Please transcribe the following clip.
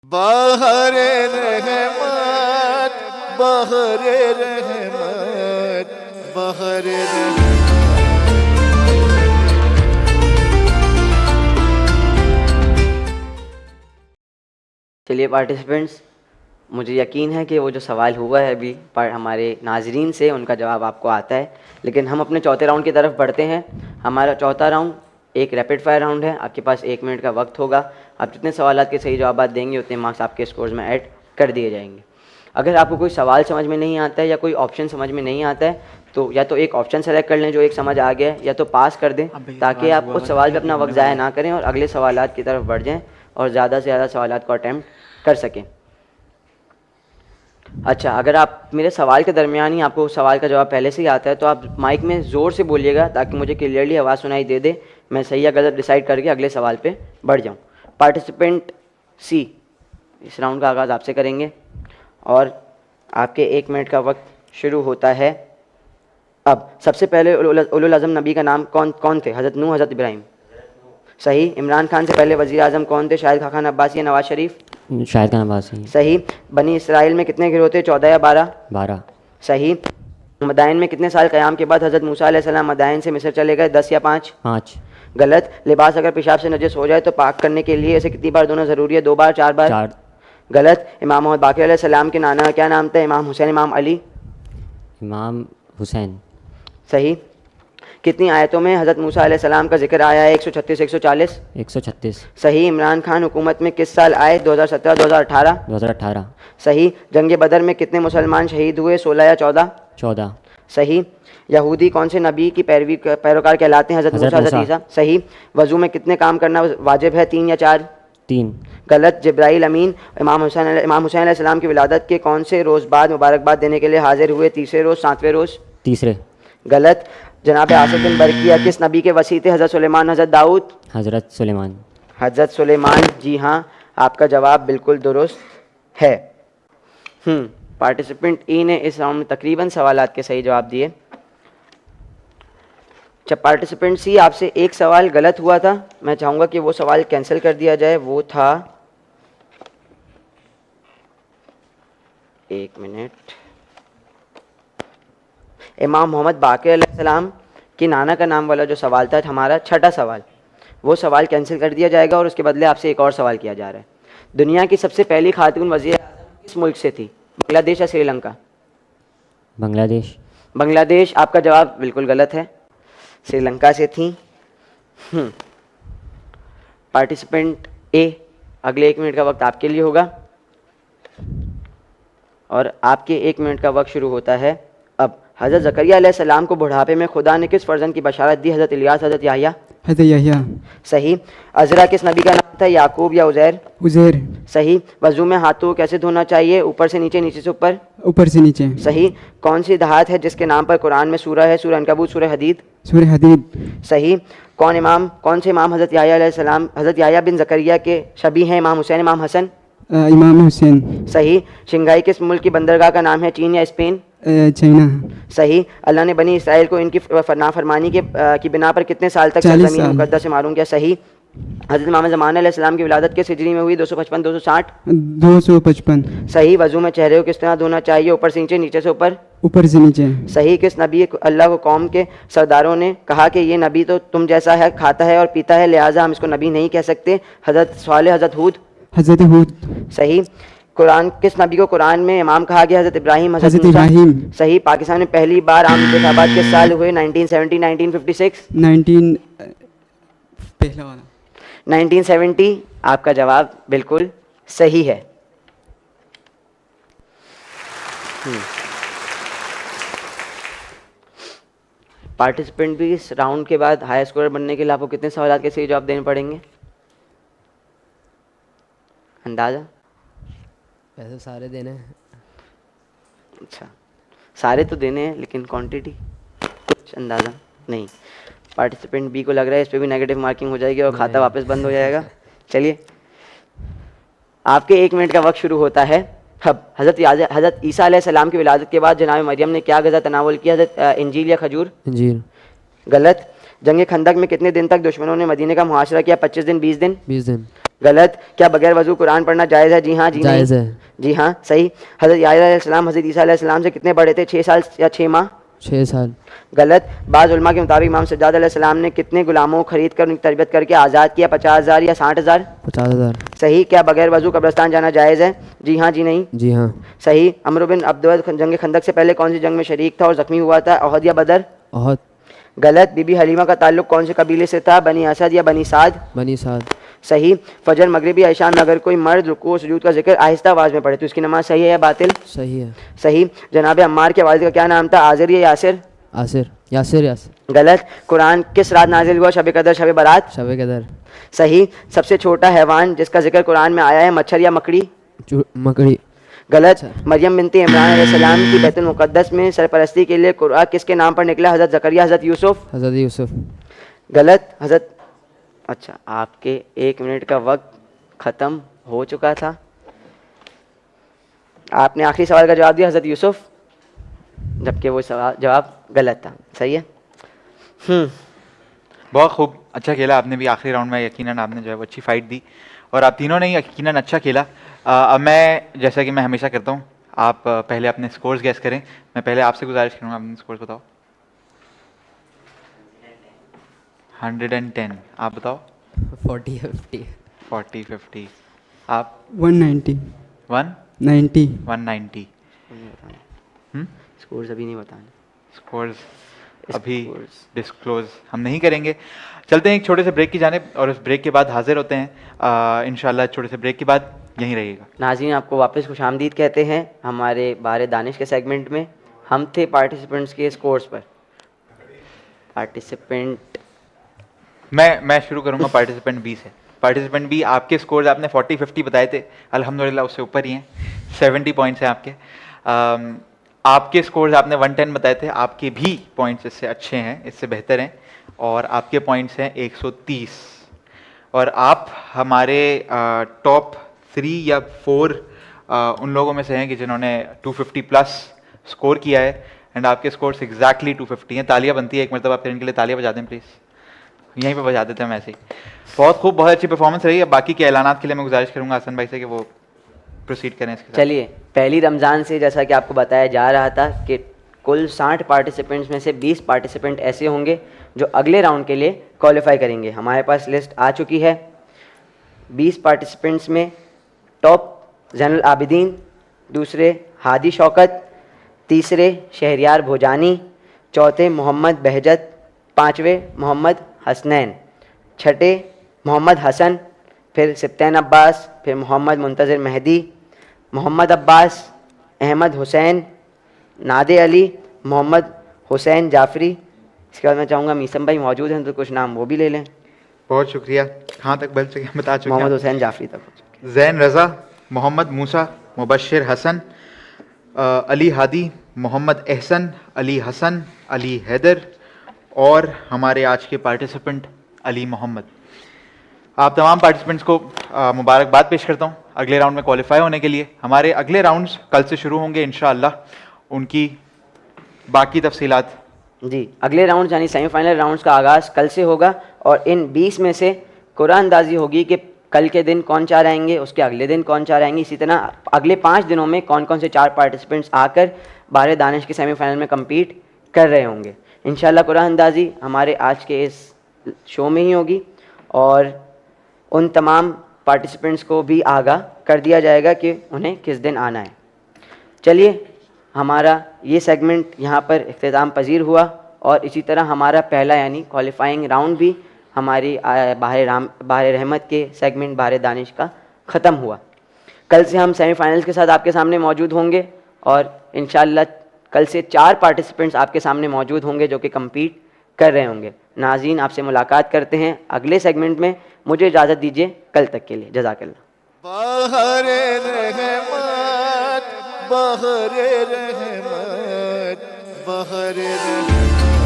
बहरे रहमत बहरे रहमत बहरे रहमत। चलिए पार्टिसिपेंट्स, मुझे यकीन है कि वो जो सवाल हुआ है अभी पर हमारे नाजरीन से उनका जवाब आपको आता है। लेकिन हम अपने चौथे राउंड की तरफ बढ़ते हैं। हमारा चौथा राउंड एक रैपिड फायर राउंड है। आपके पास 1 मिनट का वक्त होगा। आप जितने सवाल के सही जवाब देंगे उतने मार्क्स आपके स्कोर्स में ऐड कर दिए जाएंगे। अगर आपको कोई सवाल समझ में नहीं आता है या कोई ऑप्शन समझ में नहीं आता है तो या तो एक ऑप्शन सेलेक्ट कर लें जो एक समझ आ गया है, या तो पास कर दें ताकि आप उस सवाल पे अपना वक्त ज़ाया ना करें और अगले सवालात की तरफ बढ़ जाएँ और ज़्यादा से ज़्यादा सवालात को अटैम्प्ट कर सकें। अच्छा, अगर आप मेरे सवाल के दरमियान ही आपको सवाल का जवाब पहले से ही आता है तो आप माइक में ज़ोर से बोलिएगा ताकि मुझे क्लियरली आवाज़ सुनाई दे दे, मैं सही या गलत डिसाइड करके अगले सवाल पे बढ़ जाऊं। पार्टिसिपेंट सी, इस राउंड का आगाज़ आपसे करेंगे और आपके 1 मिनट का वक्त शुरू होता है अब। सबसे पहले उलुल आज़म नबी का नाम कौन थे? हज़रत नूह, हज़रत इब्राहिम। सही। इमरान खान से पहले वज़ीर आज़म कौन थे? शाहिद खान अब्बासी या नवाज शरीफ? शाहिद खान अब्बासी। सही। बनी इसराइल में कितने गिरोह थे? 14 या 12? 12। सही। मदाइन में कितने साल क़याम के बाद हज़रत मूसा अलैहिस्सलाम मदाइन से मिस्र चले गए? 10 या 5? 5। गलत। लिबास अगर पेशाब से नजस हो जाए तो पाक करने के लिए इसे कितनी बार धोना ज़रूरी है? 2 बार, 4 बार? 4। गलत। इमाम मोहम्मद बाक़िर अलैहिस्सलाम के नाना का क्या नाम था? इमाम हुसैन, इमाम अली? इमाम हुसैन। सही। कितनी आयतों में हज़रत मूसा अलैहिस्सलाम का जिक्र आया है? 136, 140? 136। सही। इमरान खान हुकूमत में किस साल आए? 2017, 2018? 2018। सही। जंग बदर में कितने मुसलमान शहीद हुए? 16 या 14? 14। सही। यहूदी कौन से नबी की पैरोकार कहलाते हैं? हज़रत मूसा, हज़रत ईसा? सही। वज़ू में कितने काम करना वाजिब है? 3 या 4? 3। गलत। जिब्राइल अमीन इमाम हुसैन अलैहिस्सलाम की विलादत के कौन से रोज़ बाद मुबारकबाद देने के लिए हाजिर हुए? तीसरे रोज़, 7वें रोज़? तीसरे। गलत। जनाब आसिफ बिन बरकिया किस नबी के वसी थे? हज़रत सुलेमान, हज़रत दाऊद? हज़रत सुलेमान। हज़रत सुलेमान। जी हाँ, आपका जवाब बिल्कुल दुरुस्त है। पार्टिसिपेंट ई ने इस राउंड में तकरीबन सवालात के सही जवाब दिए। जब पार्टिसिपेंट सी, आपसे एक सवाल गलत हुआ था, मैं चाहूँगा कि वो सवाल कैंसिल कर दिया जाए। वो था, 1 मिनट, इमाम मोहम्मद बाक़िर अलैहिस्सलाम के नाना का नाम वाला जो सवाल था हमारा छठा सवाल, वो सवाल कैंसिल कर दिया जाएगा और उसके बदले आपसे एक और सवाल किया जा रहा है। दुनिया की सबसे पहली खातून वज़ीर आज़म किस मुल्क से थी? बांग्लादेश या श्रीलंका? बांग्लादेश। बांग्लादेश। आपका जवाब बिल्कुल गलत है, श्रीलंका से थी। पार्टिसिपेंट ए, अगले 1 मिनट का वक्त आपके लिए होगा और आपके 1 मिनट का वक्त शुरू होता है अब। हज़रत ज़करिया अलैहिस्सलाम को बुढ़ापे में खुदा ने किस फर्जंद की बशारत दी? हज़रत इलियास, हज़रत याह्या? हज़रत याह्या। सही। अज़रा किस नबी का नाम था? याकूब या उज़ैर? उज़ैर। सही। वज़ू में हाथों कैसे धोना चाहिए? ऊपर से नीचे, नीचे से ऊपर? ऊपर से नीचे। सही। कौन सी दहात है जिसके नाम पर कुरान में सूरह है? सूरह अनकबूत, सूरह हदीद? सूरह हदीद। सही। कौन से इमाम हज़रत याह्या अलैहिस्सलाम, हज़रत याह्या बिन ज़करिया के शबी हैं? इमाम हुसैन, इमाम हसन? इमाम हुसैन। सही। शंघाई किस मुल्क की बंदरगाह का नाम है? चीन या स्पेन? चाइना। सही। अल्लाह ने बनी इसराइल को इनकी नाफरमानी की बिना पर कितने साल तक 40 ज़मीन साल। मुक़द्दस से मारूम किया? सही। हज़रत इमाम ज़मान अलैहिस्सलाम की विलादत किस हिजरी में हुई? 255, 260? 255। सही। वज़ू में चेहरे को किस तरह धोना चाहिए? ऊपर से नीचे, नीचे से ऊपर? ऊपर से नीचे। सही। किस नबी अल्लाह को कौम के सरदारों ने कहा कि ये नबी तो तुम जैसा है, खाता है और पीता है, लिहाजा हम इसको नबी नहीं कह सकते? हज़रत सालेह, हज़रत हूद? हज़रत हूद। सही। कुरान किस नबी को कुरान में इमाम कहा गया? हज़रत इब्राहिम, हज़रत मूसा? इब्राहिम। सही। पाकिस्तान में पहली बार आम इंतखाबात किस साल हुए? 1970, 1956? 19 पहला वाला 1970। आपका जवाब बिल्कुल सही है। पार्टिसिपेंट भी इस राउंड के बाद हाई स्कोर बनने के लिए आपको कितने सवाल के सही जवाब देने पड़ेंगे? अंदाज़ा? पैसे सारे देने हैं। अच्छा, सारे तो देने हैं लेकिन क्वांटिटी कुछ अंदाज़ा नहीं। पार्टिसिपेंट बी को लग रहा है इस पे भी नेगेटिव मार्किंग हो जाएगी और खाता वापस बंद हो जाएगा। चलिए, आपके 1 मिनट का वक्त शुरू होता है अब। हज़रत ईसा अलैहिस्सलाम की विलादत के बाद जनाब मरियम ने क्या गज़ा तनावुल किया? हज़रत इंजील या खजूर? इंजील। गलत। जंग खंदक में कितने दिन तक दुश्मनों ने मदीने का मुहासरा किया? 25 दिन, 20 दिन? 20 दिन। गलत। क्या बगैर वजू कुरान पढ़ना जायज़ है? जी हाँ, जी नहीं? जायज़ है। जी हाँ, सही। हज़रत याह्या अलैहिस्सलाम हज़रत ईसा अलैहिस्सलाम से कितने बड़े थे? 6 साल या 6 माह? 6 साल। गलत। बाज़ उलमा के मुताबिक इमाम सज्जाद अलैहिस्सलाम ने कितने गुलामों को खरीद कर उनकी तरबियत करके आज़ाद किया? 50,000 या 60,000? 50,000। सही। क्या बगैर वजू कब्रिस्तान जाना जायज़ है? जी हाँ, जी नहीं? जी हाँ। सही। अमर बिन अब्दुल जंग खंदक से पहले कौन सी जंग में शरीक था और ज़ख्मी हुआ था? अहद या बदर? बहुत। गलत। बीबी हलीमा का ताल्लुक कौन से कबीले से था? बनी असद या बनी साद? बनी साद। सही। फजर, मगरिबी, ऐशान में अगर कोई मर्द रुकू सुजूद का जिक्र आहिस्ता आवाज़ में पढ़े तो उसकी नमाज सही है या बातिल? सही है। सही। जनाब अम्मार के वालिद का क्या नाम था? आज़र या यासिर? आसिर। यासिर। यासिर। गलत। कुरान किस रात नाजिल हुआ? शब कदर, शब बारात? शब कदर। सही। सबसे छोटा हैवान जिसका जिक्र कुरान में आया है? मच्छर या मकड़ी? मकड़ी। गलत। मरियम बिनती इमरान अलैहिस्सलाम की बैतुल मुक़द्दस में सरपरस्ती के लिए कुरान किसके नाम पर निकला? हज़रत ज़करिया, हज़रत यूसुफ? हज़रत यूसुफ। गलत। हज़रत। अच्छा, आपके 1 मिनट का वक्त ख़त्म हो चुका था। आपने आखिरी सवाल का जवाब दिया हज़रत यूसुफ, जबकि वो सवाल जवाब गलत था। सही है। बहुत खूब, अच्छा खेला आपने भी आखिरी राउंड में। यकीनन आपने जो है वो अच्छी फाइट दी और आप तीनों ने ही यकीनन अच्छा खेला। अब मैं जैसा कि मैं हमेशा करता हूँ, आप पहले अपने स्कोर्स गैस करें। मैं पहले आपसे गुजारिश करूँगा, अपने स्कोर्स बताओ। 110। आप बताओ। 40 50। 40 50। आप 190 90 190। स्कोर्स अभी नहीं बताने। स्कोर्स अभी Scores। डिस्क्लोज हम नहीं करेंगे। चलते हैं एक छोटे से ब्रेक की जानिब और उस ब्रेक के बाद हाजिर होते हैं इंशाल्लाह। छोटे से ब्रेक के बाद यहीं रहिएगा। नाज़रीन, आपको वापस खुशामदीद कहते हैं हमारे बारे दानिश के सेगमेंट में। हम थे पार्टिसिपेंट्स के स्कोर्स पर। पार्टिसिपेंट मैं शुरू करूंगा पार्टिसिपेंट बी से। पार्टिसिपेंट बी, आपके स्कोर्स आपने 40 50 बताए थे, अल्हम्दुलिल्लाह उससे ऊपर ही हैं। 70 पॉइंट्स हैं आपके। आपके स्कोर्स आपने 110 बताए थे, आपके भी पॉइंट्स इससे अच्छे हैं, इससे बेहतर हैं और आपके पॉइंट्स हैं 130। और आप हमारे टॉप 3 या 4 उन लोगों में से हैं कि जिन्होंने 250 प्लस स्कोर किया है एंड आपके स्कोर्स एग्जैक्टली 250 हैं। तालियां बनती है एक मरतबा फिर इनके लिए तालियां बजा दें प्लीज़। यहीं पे बजा देते हैं हम ऐसे ही। बहुत खूब, बहुत अच्छी परफॉर्मेंस रही है। बाकी के ऐलानात के लिए मैं गुजारिश करूंगा हसन भाई से कि वो प्रोसीड करें इसके साथ। चलिए, पहली रमज़ान से जैसा कि आपको बताया जा रहा था कि कुल 60 पार्टिसिपेंट्स में से 20 पार्टिसिपेंट ऐसे होंगे जो अगले राउंड के लिए क्वालिफाई करेंगे। हमारे पास लिस्ट आ चुकी है। 20 पार्टिसिपेंट्स में टॉप ज़ैनुल आबिदीन, दूसरे हादी शौकत, तीसरे शहरियार भोजानी, चौथे मोहम्मद बहजत, पाँचवें मोहम्मद हसनैन, छठे मोहम्मद हसन, फिर सिप्तैन अब्बास, फिर मोहम्मद मुंतज़िर मेहदी, मोहम्मद अब्बास, अहमद हुसैन, नादे अली, मोहम्मद हुसैन जाफरी। इसके बाद मैं चाहूँगा मीसम भाई मौजूद हैं तो कुछ नाम वो भी ले लें। बहुत शुक्रिया। कहाँ तक बल चुके बता चुके मोहम्मद हैं। हुसैन जाफरी तक। जैन रज़ा, मोहम्मद मूसा, मुबश्शिर हसन, अली हादी, मोहम्मद एहसन, अली हसन, अली हैदर और हमारे आज के पार्टिसिपेंट अली मोहम्मद। आप तमाम पार्टिसिपेंट्स को मुबारकबाद पेश करता हूँ अगले राउंड में क्वालिफाई होने के लिए। हमारे अगले राउंड्स कल से शुरू होंगे इंशाअल्लाह। उनकी बाकी तफसीलात जी, अगले राउंड यानी सेमीफाइनल राउंड्स का आगाज़ कल से होगा और इन 20 में से कुरान अंदाजी होगी कि कल के दिन कौन 4 आएंगे, उसके अगले दिन कौन 4 आएंगे। इसी तरह अगले 5 दिनों में कौन कौन से 4 पार्टिसिपेंट्स आकर बारे दानिश के सेमीफाइनल में कम्पीट कर रहे होंगे। इंशाल्लाह कुरान अंदाजी हमारे आज के इस शो में ही होगी और उन तमाम पार्टिसिपेंट्स को भी आगाह कर दिया जाएगा कि उन्हें किस दिन आना है। चलिए, हमारा ये सेगमेंट यहाँ पर इख्तिताम पजीर हुआ और इसी तरह हमारा पहला यानी क्वालिफाइंग राउंड भी हमारी बाहर रहमत के सेगमेंट बाहर दानिश का ख़त्म हुआ। कल से हम सेमीफाइनल्स के साथ आपके सामने मौजूद होंगे और इंशाअल्लाह कल से 4 पार्टिसिपेंट्स आपके सामने मौजूद होंगे जो कि कम्पीट कर रहे होंगे। नाज़रीन, आपसे मुलाकात करते हैं अगले सेगमेंट में। मुझे इजाज़त दीजिए कल तक के लिए। जज़ाकल्लाह। बहरे रहमत, बहरे रहमत, बहरे रहमत।